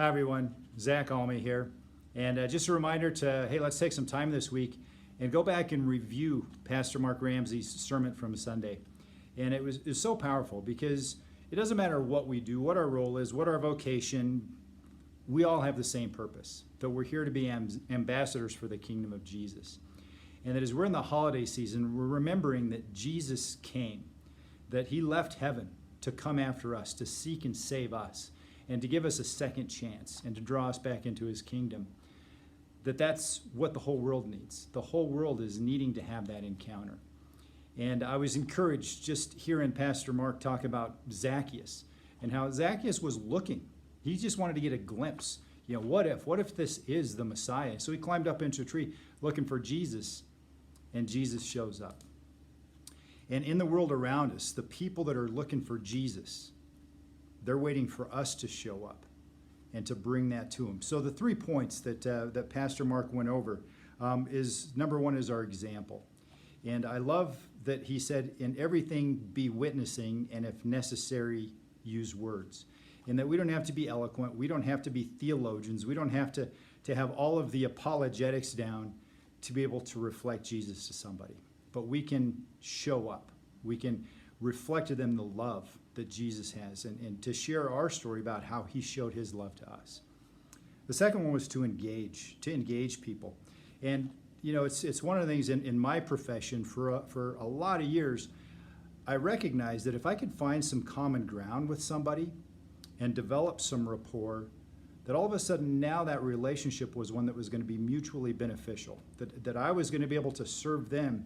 Hi everyone, Zach Almy here. And just a reminder to, hey, let's take some time this week and go back and review Pastor Mark Ramsey's sermon from Sunday. And it was so powerful because it doesn't matter what we do, what our role is, what our vocation, we all have the same purpose, that we're here to be ambassadors for the kingdom of Jesus. And that as we're in the holiday season, we're remembering that Jesus came, that he left heaven to come after us, to seek and save us, and to give us a second chance and to draw us back into his kingdom. That's what the whole world needs. The whole world is needing to have that encounter. And I was encouraged just hearing Pastor Mark talk about Zacchaeus and how Zacchaeus was looking. He just wanted to get a glimpse. What if this is the Messiah? So he climbed up into a tree looking for Jesus, and Jesus shows up. And in the world around us, the people that are looking for Jesus, they're waiting for us to show up and to bring that to them. So the 3 points that Pastor Mark went over is, number one is our example. And I love that he said, in everything be witnessing, and if necessary, use words. And that we don't have to be eloquent, we don't have to be theologians, we don't have to have all of the apologetics down to be able to reflect Jesus to somebody. But we can show up. We can reflect to them the love that Jesus has and to share our story about how he showed his love to us. The second one was to engage people. And it's one of the things in my profession for a lot of years, I recognized that if I could find some common ground with somebody and develop some rapport, that all of a sudden now that relationship was one that was going to be mutually beneficial, that I was going to be able to serve them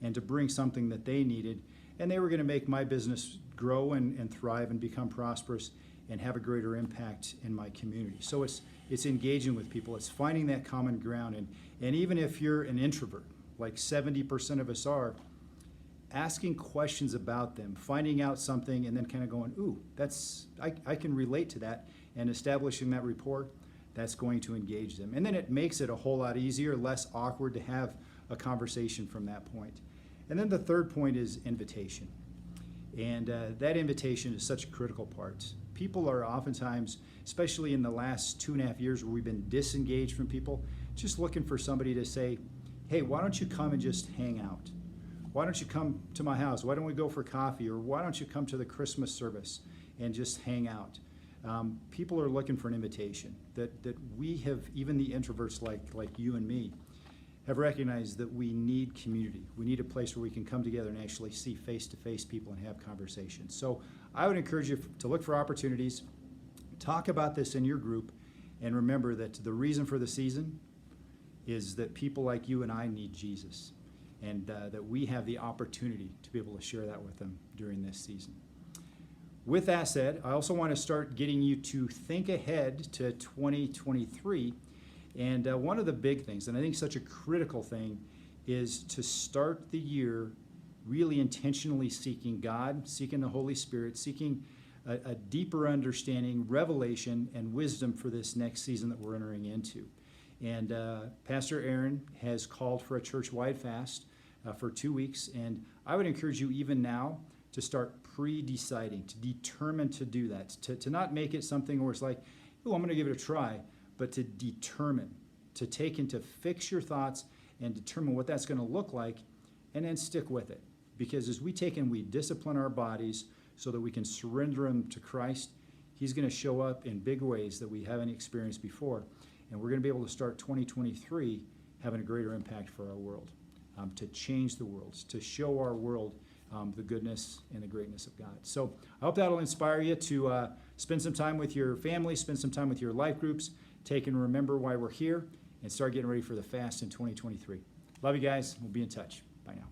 and to bring something that they needed, and they were going to make my business grow and thrive and become prosperous and have a greater impact in my community. So it's engaging with people, it's finding that common ground, and even if you're an introvert, like 70% of us are, asking questions about them, finding out something, and then kind of going, ooh, I can relate to that, and establishing that rapport, that's going to engage them. And then it makes it a whole lot easier, less awkward to have a conversation from that point. And then the third point is invitation. And that invitation is such a critical part. People are oftentimes, especially in the last 2.5 years where we've been disengaged from people, just looking for somebody to say, hey, why don't you come and just hang out? Why don't you come to my house? Why don't we go for coffee? Or why don't you come to the Christmas service and just hang out? People are looking for an invitation that we have, even the introverts like you and me, have recognized that we need community. We need a place where we can come together and actually see face-to-face people and have conversations. So I would encourage you to look for opportunities, talk about this in your group, and remember that the reason for the season is that people like you and I need Jesus, and that we have the opportunity to be able to share that with them during this season. With that said, I also want to start getting you to think ahead to 2023. And one of the big things, and I think such a critical thing, is to start the year really intentionally seeking God, seeking the Holy Spirit, seeking a deeper understanding, revelation, and wisdom for this next season that we're entering into. And Pastor Aaron has called for a church-wide fast for 2 weeks, and I would encourage you even now to start pre-deciding, to determine to do that, to not make it something where it's like, oh, I'm going to give it a try, but to determine, to take and to fix your thoughts and determine what that's going to look like, and then stick with it. Because as we take and we discipline our bodies so that we can surrender them to Christ, he's going to show up in big ways that we haven't experienced before. And we're going to be able to start 2023 having a greater impact for our world, to change the world, to show our world the goodness and the greatness of God. So I hope that'll inspire you to spend some time with your family, spend some time with your life groups, take and remember why we're here, and start getting ready for the fast in 2023. Love you guys. We'll be in touch. Bye now.